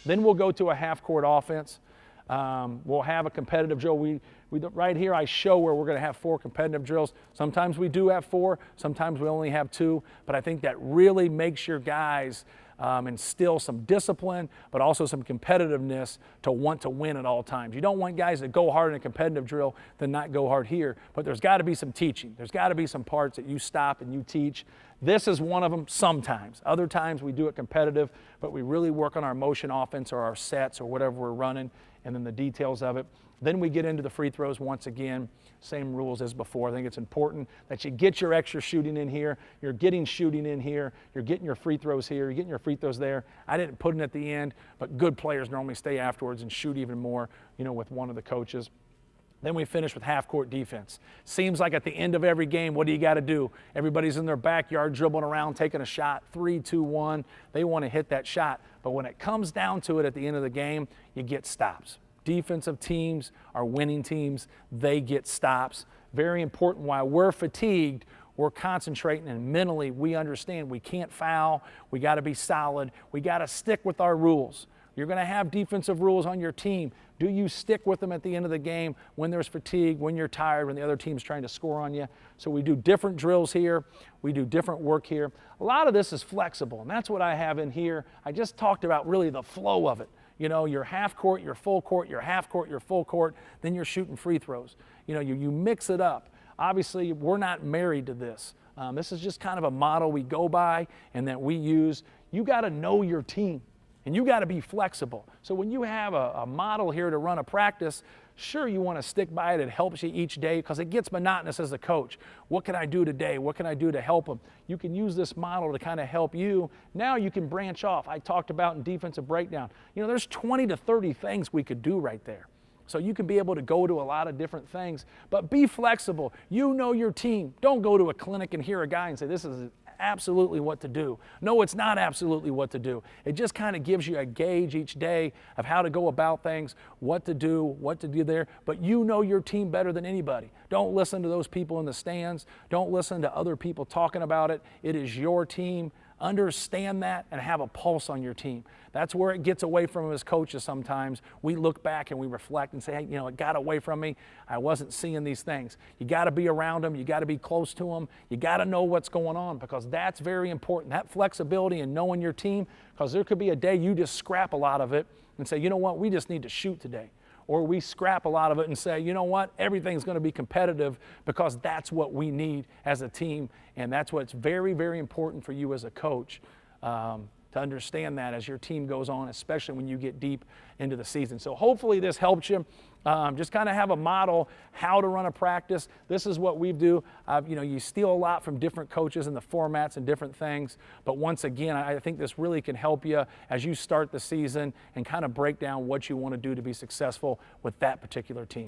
Then we'll go to a half-court offense. We'll have a competitive drill. Right here I show where we're going to have 4 competitive drills. Sometimes we do have 4, sometimes we only have 2, but I think that really makes your guys instill some discipline, but also some competitiveness to want to win at all times. You don't want guys that go hard in a competitive drill than not go hard here, but there's got to be some teaching. There's got to be some parts that you stop and you teach. This is one of them sometimes. Other times we do it competitive, but we really work on our motion offense or our sets or whatever we're running, and then the details of it. Then we get into the free throws once again, same rules as before. I think it's important that you get your extra shooting in here. You're getting shooting in here. You're getting your free throws here. You're getting your free throws there. I didn't put it at the end, but good players normally stay afterwards and shoot even more, with one of the coaches. Then we finish with half-court defense. Seems like at the end of every game, what do you got to do? Everybody's in their backyard dribbling around, taking a shot, 3, 2, 1. They want to hit that shot. But when it comes down to it at the end of the game, you get stops. Defensive teams are winning teams. They get stops. Very important. While we're fatigued, we're concentrating, and mentally we understand we can't foul. We got to be solid. We got to stick with our rules. You're going to have defensive rules on your team. Do you stick with them at the end of the game when there's fatigue, when you're tired, when the other team's trying to score on you? So we do different drills here. We do different work here. A lot of this is flexible, and that's what I have in here. I just talked about really the flow of it. Your half court, your full court, your half court, your full court, then you're shooting free throws. You mix it up. Obviously, we're not married to this. This is just kind of a model we go by and that we use. You got to know your team, and you got to be flexible. So when you have a model here to run a practice, sure, you want to stick by it. It helps you each day because it gets monotonous as a coach. What can I do today? What can I do to help them? You can use this model to kind of help you. Now you can branch off. I talked about in defensive breakdown. There's 20 to 30 things we could do right there. So you can be able to go to a lot of different things, but be flexible. You know your team. Don't go to a clinic and hear a guy and say, this is absolutely what to do. No, it's not absolutely what to do. It just kind of gives you a gauge each day of how to go about things, what to do there, but you know your team better than anybody. Don't listen to those people in the stands. Don't listen to other people talking about it. It is your team. Understand that and have a pulse on your team. That's where it gets away from us as coaches sometimes. We look back and we reflect and say, hey, it got away from me. I wasn't seeing these things. You got to be around them. You got to be close to them. You got to know what's going on because that's very important. That flexibility and knowing your team, because there could be a day you just scrap a lot of it and say, you know what, we just need to shoot today. Or we scrap a lot of it and say, you know what, everything's going to be competitive because that's what we need as a team. And that's what's very, very important for you as a coach to understand that as your team goes on, especially when you get deep into the season. So hopefully this helps you. Just kind of have a model how to run a practice. This is what we do. You steal a lot from different coaches and the formats and different things. But once again, I think this really can help you as you start the season and kind of break down what you want to do to be successful with that particular team.